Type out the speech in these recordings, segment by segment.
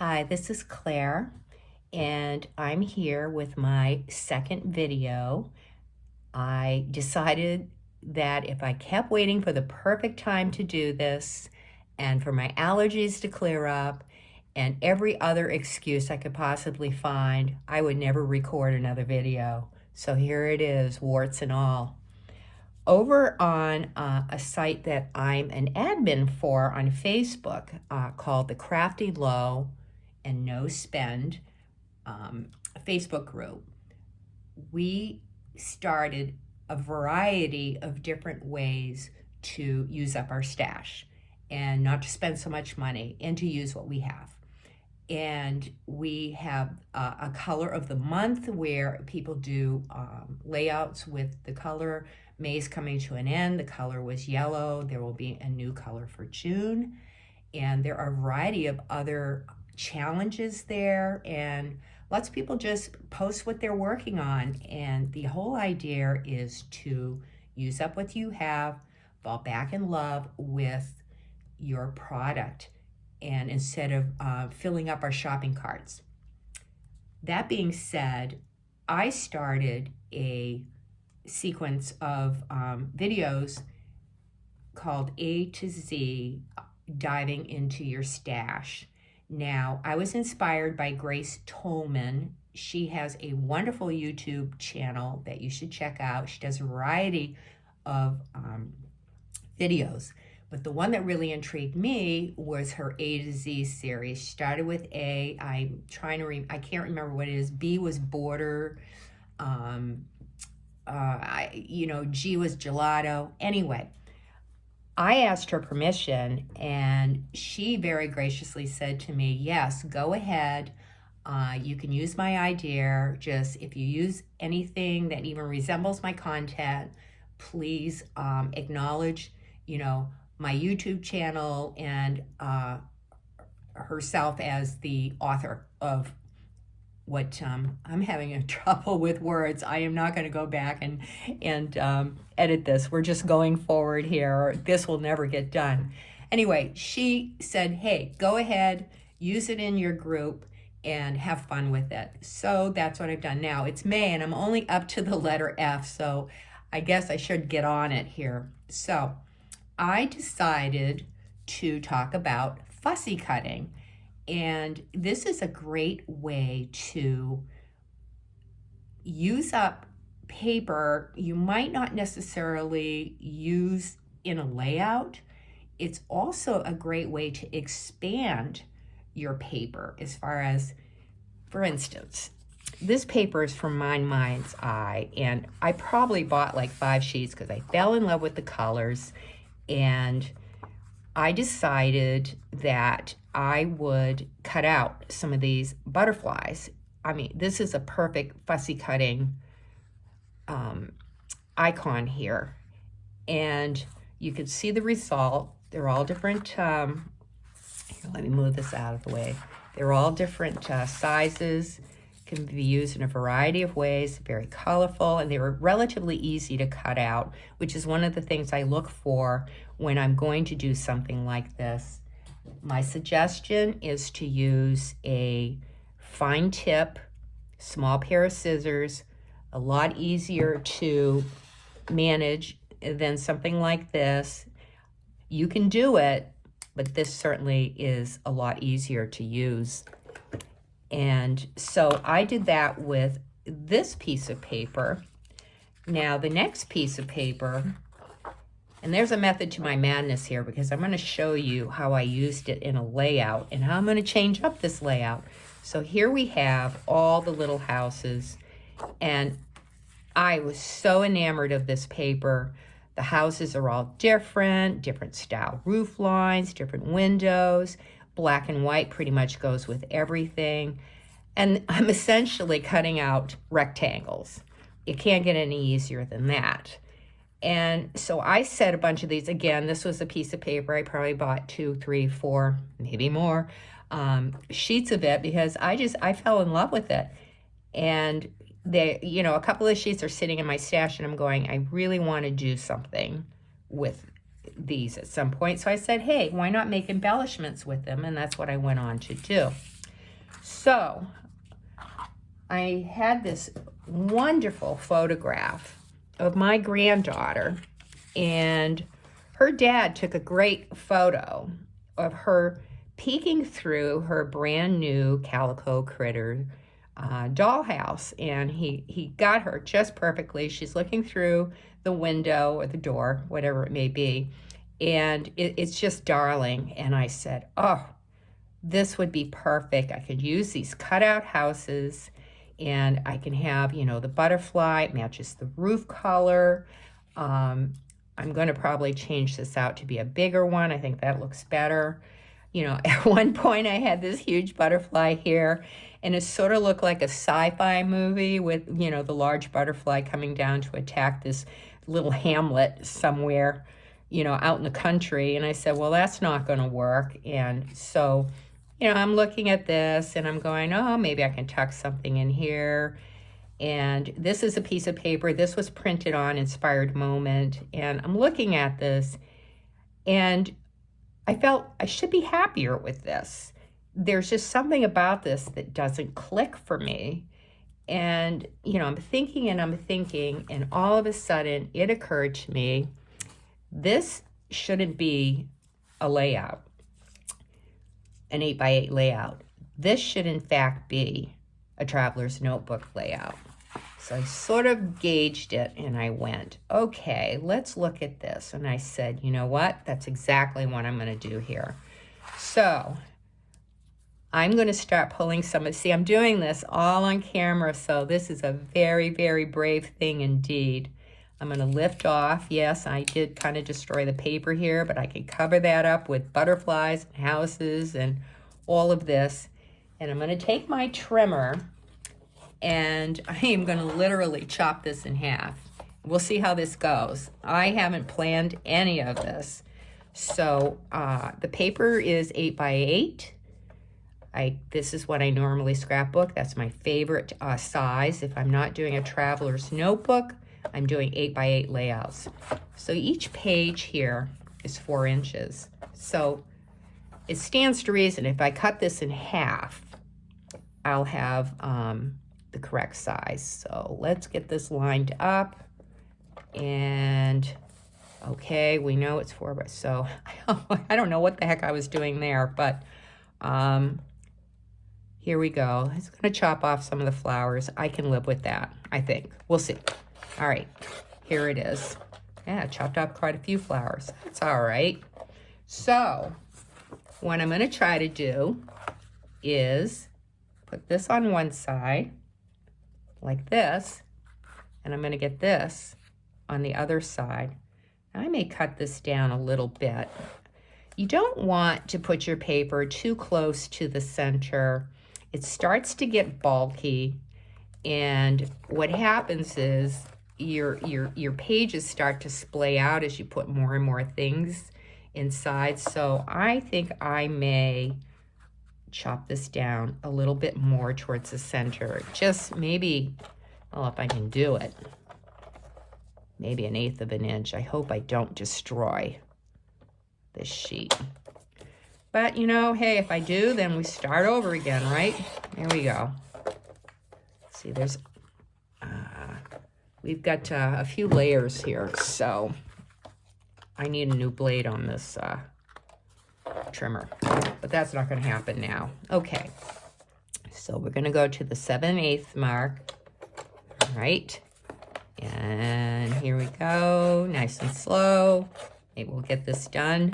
Hi, this is Claire, and I'm here with my second video. I decided that if I kept waiting for the perfect time to do this, and for my allergies to clear up, and every other excuse I could possibly find, I would never record another video. So here it is, warts and all. Over on a site that I'm an admin for on Facebook called the Crafty Low and No Spend Facebook group, we started a variety of different ways to use up our stash and not to spend so much money and to use what we have. And we have a color of the month where people do layouts with the color. May's coming to an end. The color was yellow. There will be a new color for June. And there are a variety of other challenges there. And lots of people just post what they're working on. And the whole idea is to use up what you have, fall back in love with your product, and instead of filling up our shopping carts. That being said, I started a sequence of videos called A to Z, diving into your stash. Now, I was inspired by Grace Tolman. She has a wonderful YouTube channel that you should check out. She does a variety of videos. But the one that really intrigued me was her A to Z series. She started with A. I can't remember what it is. B was border. G was gelato. Anyway, I asked her permission, and she very graciously said to me, yes, go ahead. You can use my idea. Just if you use anything that even resembles my content, please acknowledge, my YouTube channel and herself as the author of what I'm having trouble with words. I am not going to go back and edit this. We're just going forward here. This will never get done. Anyway, she said, hey, go ahead, use it in your group and have fun with it. So that's what I've done now. It's May and I'm only up to the letter F, so I guess I should get on it here. So I decided to talk about fussy cutting. And this is a great way to use up paper you might not necessarily use in a layout. It's also a great way to expand your paper as far as, for instance, this paper is from My Mind's Eye, and I probably bought like 5 sheets because I fell in love with the colors, and I decided that I would cut out some of these butterflies. I mean, this is a perfect fussy cutting icon here. And you can see the result. They're all different, here, let me move this out of the way. They're all different sizes, can be used in a variety of ways, very colorful, and they were relatively easy to cut out, which is one of the things I look for when I'm going to do something like this. My suggestion is to use a fine tip, small pair of scissors, a lot easier to manage than something like this. You can do it, but this certainly is a lot easier to use. And so I did that with this piece of paper. Now the next piece of paper, and there's a method to my madness here because I'm going to show you how I used it in a layout and how I'm going to change up this layout. So here we have all the little houses, and I was so enamored of this paper. The houses are all different style roof lines, different windows. Black and white pretty much goes with everything. And I'm essentially cutting out rectangles. It can't get any easier than that. And so I set a bunch of these. Again, this was a piece of paper. I probably bought 2, 3, 4, maybe more sheets of it because I fell in love with it. And a couple of sheets are sitting in my stash, and I'm going, I really want to do something with these at some point. So I said, hey, why not make embellishments with them? And that's what I went on to do. So I had this wonderful photograph of my granddaughter, and her dad took a great photo of her peeking through her brand new Calico Critter dollhouse, and he got her just perfectly. She's looking through the window or the door, whatever it may be, and it's just darling. And I said, oh, this would be perfect. I could use these cutout houses, and I can have, you know, the butterfly. It matches the roof color. I'm going to probably change this out to be a bigger one. I think that looks better. You know, at one point I had this huge butterfly here, and it sort of looked like a sci-fi movie with, you know, the large butterfly coming down to attack this little hamlet somewhere, you know, out in the country. And I said, well, that's not going to work. And so, you know, I'm looking at this and I'm going, oh, maybe I can tuck something in here. And this is a piece of paper. This was printed on Inspired Moment. And I'm looking at this, and I felt I should be happier with this. There's just something about this that doesn't click for me. And, you know, I'm thinking, and all of a sudden it occurred to me, this shouldn't be a layout, an 8x8 layout. This should in fact be a traveler's notebook layout. So I sort of gauged it and I went, okay, let's look at this. And I said, you know what? That's exactly what I'm going to do here. So I'm going to start pulling some. See, I'm doing this all on camera, so this is a very, very brave thing indeed. I'm going to lift off. Yes, I did kind of destroy the paper here, but I can cover that up with butterflies and houses and all of this. And I'm going to take my trimmer, and I am going to literally chop this in half. We'll see how this goes. I haven't planned any of this. So the paper is 8x8. This is what I normally scrapbook. That's my favorite size. If I'm not doing a traveler's notebook, I'm doing 8x8 layouts. So each page here is 4 inches. So it stands to reason if I cut this in half, I'll have the correct size. So let's get this lined up. And okay, we know it's 4 by, so I don't know what the heck I was doing there, but here we go. It's going to chop off some of the flowers. I can live with that, I think. We'll see. All right, here it is. Yeah, chopped off quite a few flowers. That's all right. So what I'm going to try to do is put this on one side like this, and I'm going to get this on the other side. I may cut this down a little bit. You don't want to put your paper too close to the center. It starts to get bulky, and what happens is your pages start to splay out as you put more and more things inside. So I think I may chop this down a little bit more towards the center. Just maybe, well, if I can do it, maybe 1/8 of an inch. I hope I don't destroy this sheet. But, you know, hey, if I do, then we start over again, right? There we go. See, there's, we've got a few layers here, so I need a new blade on this trimmer. But that's not going to happen now. Okay, so we're going to go to the 7/8 mark. All right, and here we go, nice and slow. Maybe we'll get this done.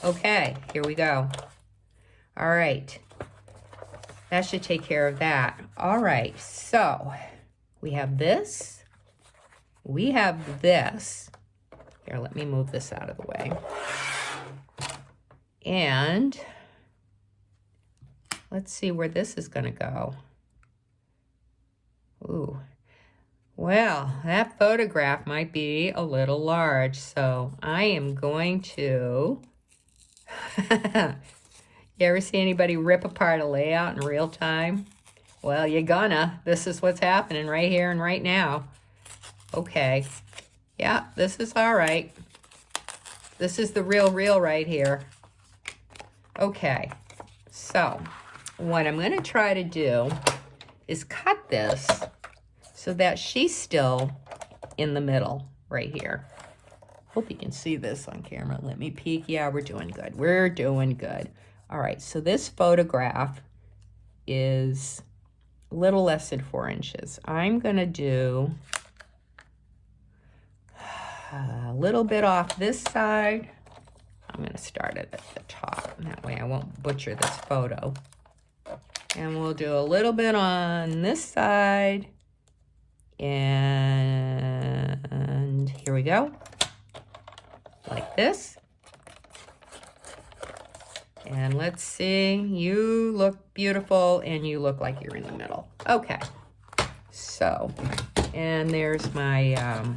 Okay, here we go. All right, that should take care of that. All right, so we have this. We have this. Here, let me move this out of the way. And let's see where this is going to go. Ooh. Well, that photograph might be a little large, so I am going to... You ever see anybody rip apart a layout in real time? Well, you're gonna. This is what's happening right here and right now. Okay. Yeah, this is all right. This is the real right here. Okay. So, what I'm going to try to do is cut this so that she's still in the middle right here. Hope you can see this on camera. Let me peek. Yeah, we're doing good. We're doing good. All right, so this photograph is a little less than 4 inches. I'm going to do a little bit off this side. I'm going to start it at the top. That way I won't butcher this photo. And we'll do a little bit on this side. And here we go. Like this. And let's see. You look beautiful and you look like you're in the middle. Okay. So, and there's my...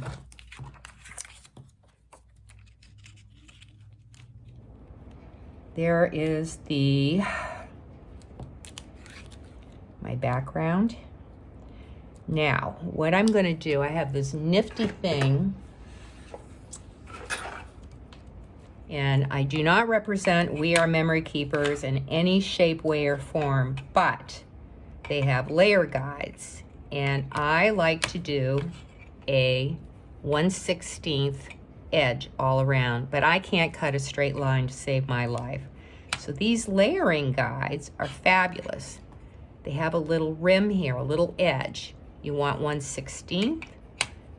there is my background. Now, what I'm going to do, I have this nifty thing, and I do not represent We Are Memory Keepers in any shape, way, or form, but they have layer guides, and I like to do a 1/16 edge all around, but I can't cut a straight line to save my life. So these layering guides are fabulous. They have a little rim here, a little edge. You want 1/16.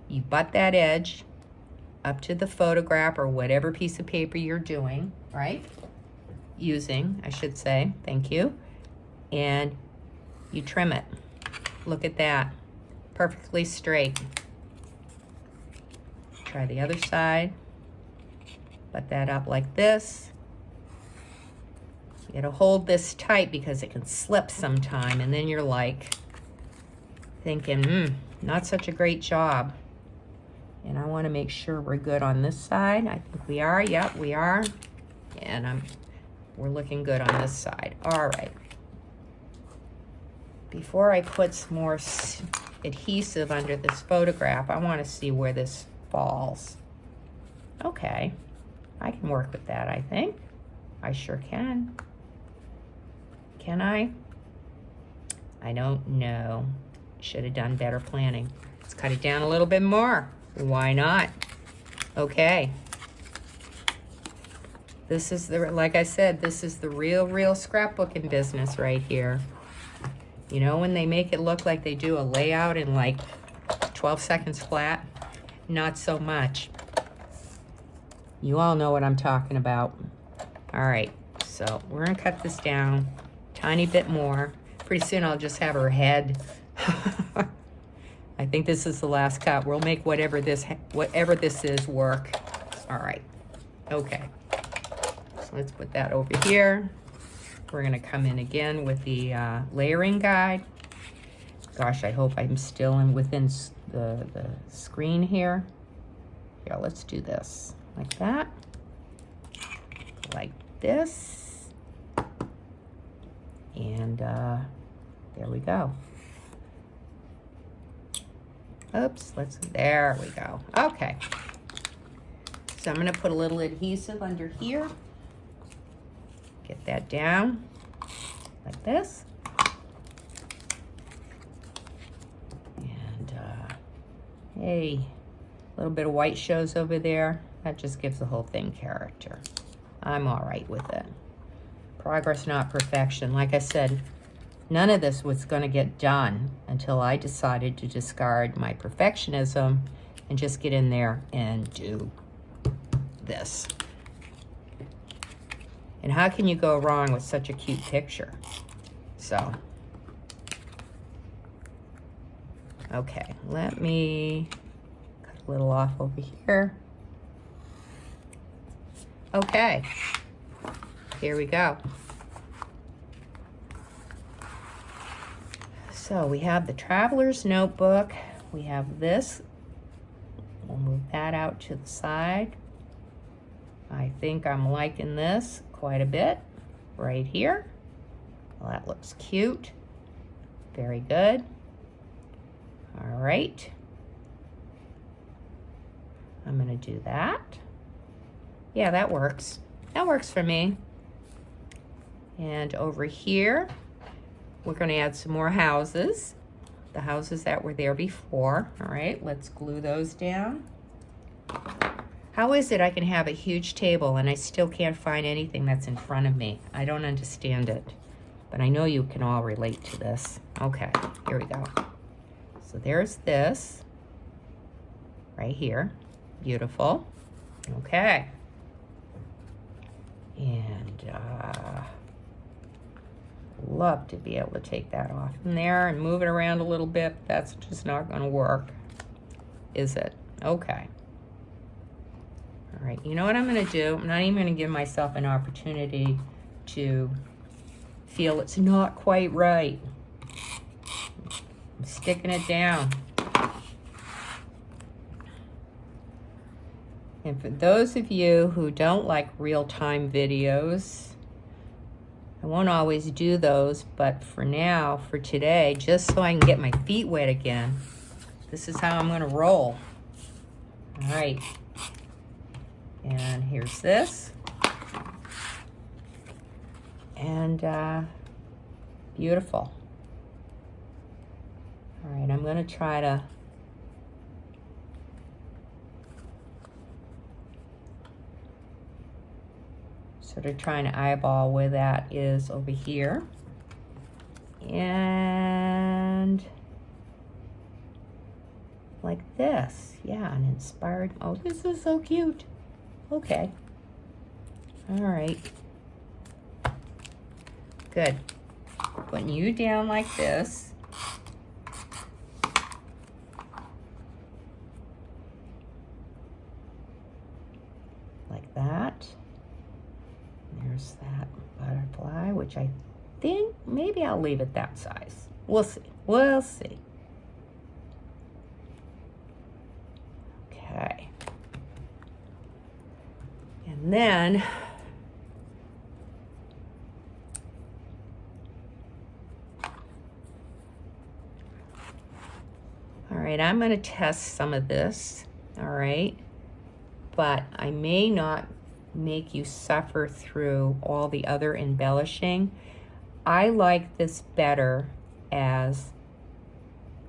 You butt that edge up to the photograph or whatever piece of paper you're doing, right? Using, I should say, thank you. And you trim it. Look at that, perfectly straight. Try the other side. Butt that up like this. You gotta hold this tight because it can slip sometime, and then you're like thinking, not such a great job. And I wanna make sure we're good on this side. I think we are, yep, we are. And we're looking good on this side. All right. Before I put some more adhesive under this photograph, I wanna see where this falls. Okay, I can work with that, I think. I sure can. Can I? I don't know. Should have done better planning. Let's cut it down a little bit more. Why not? Okay. This is the, like I said, this is the real scrapbooking business right here. You know, when they make it look like they do a layout in like 12 seconds flat, not so much. You all know what I'm talking about. All right, so we're gonna cut this down a tiny bit more. Pretty soon I'll just have her head. I think this is the last cut. We'll make whatever this is work. All right, okay. So let's put that over here. We're gonna come in again with the layering guide. Gosh, I hope I'm still within the screen here. Here, let's do this like that, like this, and there we go. Oops, there we go. Okay, so I'm gonna put a little adhesive under here. Get that down like this. And hey, a little bit of white shows over there. That just gives the whole thing character. I'm all right with it. Progress, not perfection. Like I said, none of this was gonna get done until I decided to discard my perfectionism and just get in there and do this. And how can you go wrong with such a cute picture? So, okay, let me cut a little off over here. Okay, here we go. So we have the traveler's notebook. We have this. We'll move that out to the side. I think I'm liking this quite a bit right here. Well, that looks cute. Very good. All right. I'm gonna do that. Yeah, that works. That works for me. And over here, we're going to add some more houses, the houses that were there before. All right, let's glue those down. How is it I can have a huge table and I still can't find anything that's in front of me? I don't understand it, but I know you can all relate to this. Okay, here we go. So there's this right here. Beautiful. Okay. And love to be able to take that off from there and move it around a little bit. That's just not going to work, is it? Okay. All right, you know what I'm going to do? I'm not even going to give myself an opportunity to feel it's not quite right. I'm sticking it down. And for those of you who don't like real-time videos, I won't always do those, but for now, for today, just so I can get my feet wet again, this is how I'm going to roll. All right. And here's this. And beautiful. All right, I'm going to try to sort of trying to eyeball where that is over here. And like this. Yeah, an inspired. Oh, this is so cute. Okay. All right. Good. Putting you down like this. Like that. There's that butterfly, which I think maybe I'll leave it that size. We'll see. We'll see. Okay. And then all right, I'm going to test some of this. All right. But I may not make you suffer through all the other embellishing. I like this better as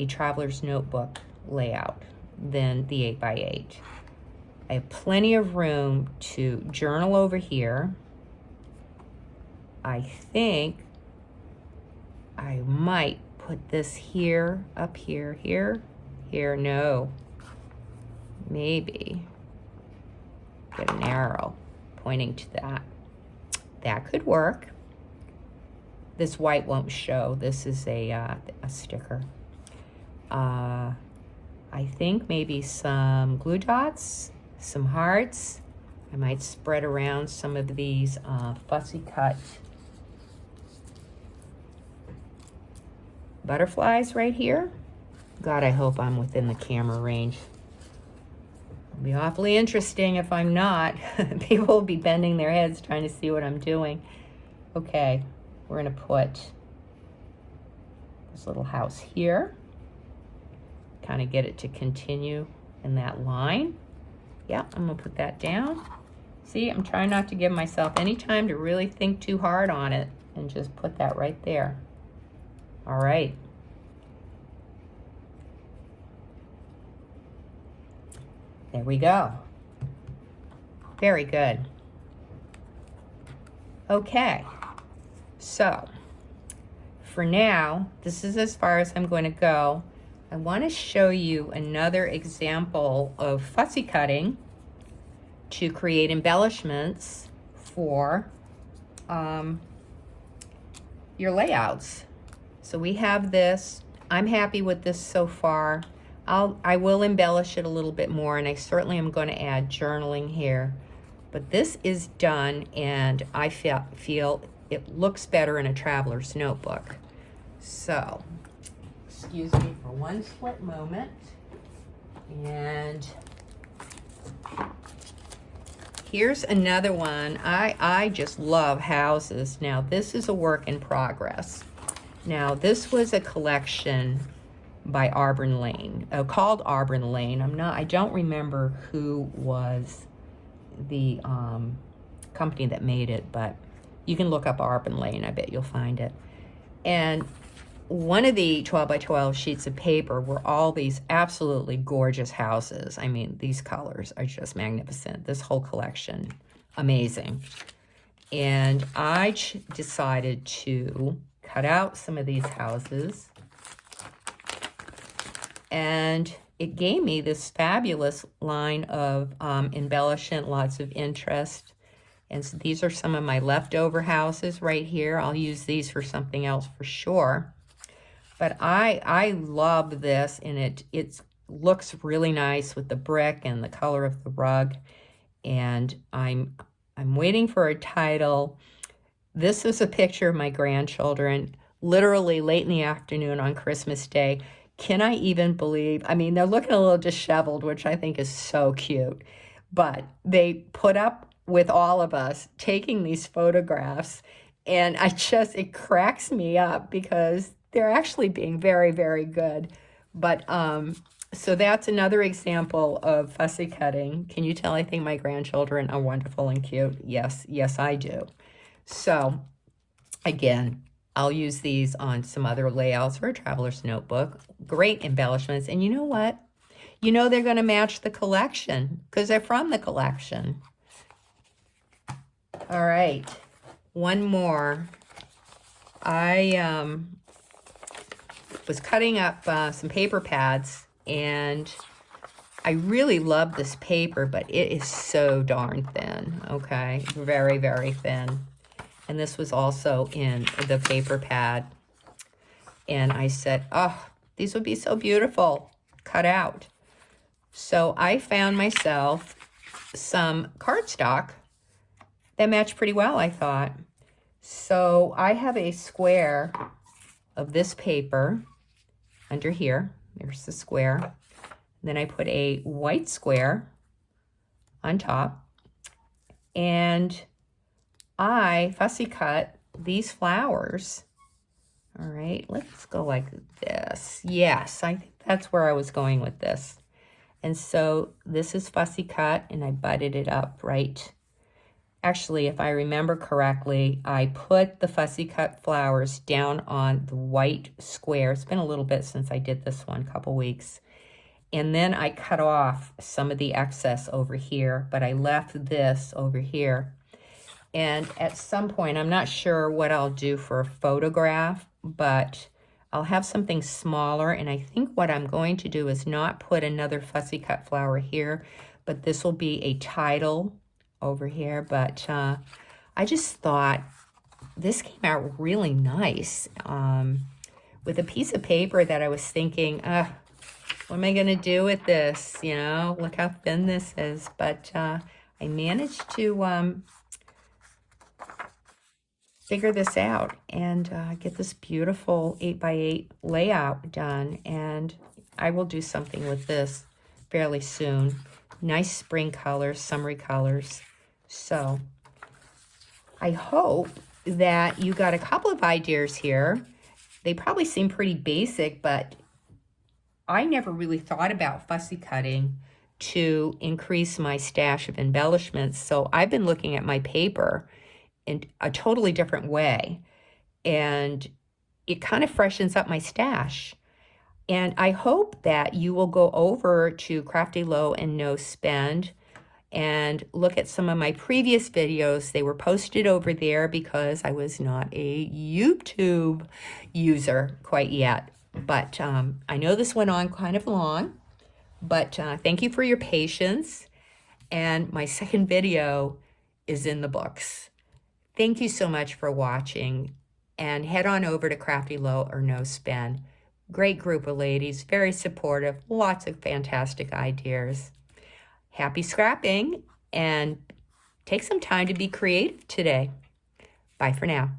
a traveler's notebook layout than the 8x8. I have plenty of room to journal over here. I think I might put this here, up here, here, no. Maybe get an arrow pointing to that. That could work. This white won't show. This is a sticker. I think maybe some glue dots, some hearts. I might spread around some of these fussy cut butterflies right here. God, I hope I'm within the camera range. It'll be awfully interesting if I'm not. People will be bending their heads trying to see what I'm doing. Okay, we're gonna put this little house here. Kind of get it to continue in that line. Yeah, I'm gonna put that down. See, I'm trying not to give myself any time to really think too hard on it and just put that right there. All right. There we go. Very good. Okay, so for now, this is as far as I'm going to go. I want to show you another example of fussy cutting to create embellishments for your layouts. So we have this. I'm happy with this so far. I will embellish it a little bit more, and I certainly am going to add journaling here. But this is done, and I feel it looks better in a traveler's notebook. So, excuse me for one split moment. And here's another one. I just love houses. Now, this is a work in progress. Now, this was a collection by Auburn Lane, called Auburn Lane. I don't remember who was the company that made it, but you can look up Auburn Lane. I bet you'll find it. And one of the 12 by 12 sheets of paper were all these absolutely gorgeous houses. I mean, these colors are just magnificent. This whole collection, amazing. And I decided to cut out some of these houses, and it gave me this fabulous line of embellishment, lots of interest. And so these are some of my leftover houses right here. I'll use these for something else for sure. But I love this, and it looks really nice with the brick and the color of the rug. And I'm waiting for a title. This is a picture of my grandchildren, literally late in the afternoon on Christmas Day. Can I even believe? I mean, they're looking a little disheveled, which I think is so cute. But they put up with all of us taking these photographs, and it cracks me up because they're actually being very, very good. But so that's another example of fussy cutting. Can you tell I think my grandchildren are wonderful and cute? Yes, yes, I do. So again, I'll use these on some other layouts or a traveler's notebook. Great embellishments. And you know what? You know they're going to match the collection because they're from the collection. All right, one more. I was cutting up some paper pads, and I really love this paper, but it is so darn thin, okay? Very, very thin. And this was also in the paper pad. And I said, oh, these would be so beautiful cut out. So I found myself some cardstock that matched pretty well, I thought. So I have a square of this paper under here. There's the square. Then I put a white square on top. And I fussy cut these flowers. All right, let's go like this. Yes, I think that's where I was going with this. And so this is fussy cut, and I butted it up right. Actually, if I remember correctly, I put the fussy cut flowers down on the white square. It's been a little bit since I did this one, a couple weeks. And then I cut off some of the excess over here, but I left this over here. And at some point, I'm not sure what I'll do for a photograph, but I'll have something smaller. And I think what I'm going to do is not put another fussy cut flower here, but this will be a title over here. But I just thought this came out really nice with a piece of paper that I was thinking, what am I going to do with this? You know, look how thin this is. But I managed to figure this out and get this beautiful 8x8 layout done. And I will do something with this fairly soon. Nice spring colors, summery colors. So I hope that you got a couple of ideas here. They probably seem pretty basic, but I never really thought about fussy cutting to increase my stash of embellishments. So I've been looking at my paper in a totally different way, and it kind of freshens up my stash. And I hope that you will go over to Crafty Low and No Spend and look at some of my previous videos. They were posted over there because I was not a YouTube user quite yet. But I know this went on kind of long, but thank you for your patience. And my second video is in the books. Thank you so much for watching, and head on over to Crafty Low or No Spend. Great group of ladies, very supportive, lots of fantastic ideas. Happy scrapping, and take some time to be creative today. Bye for now.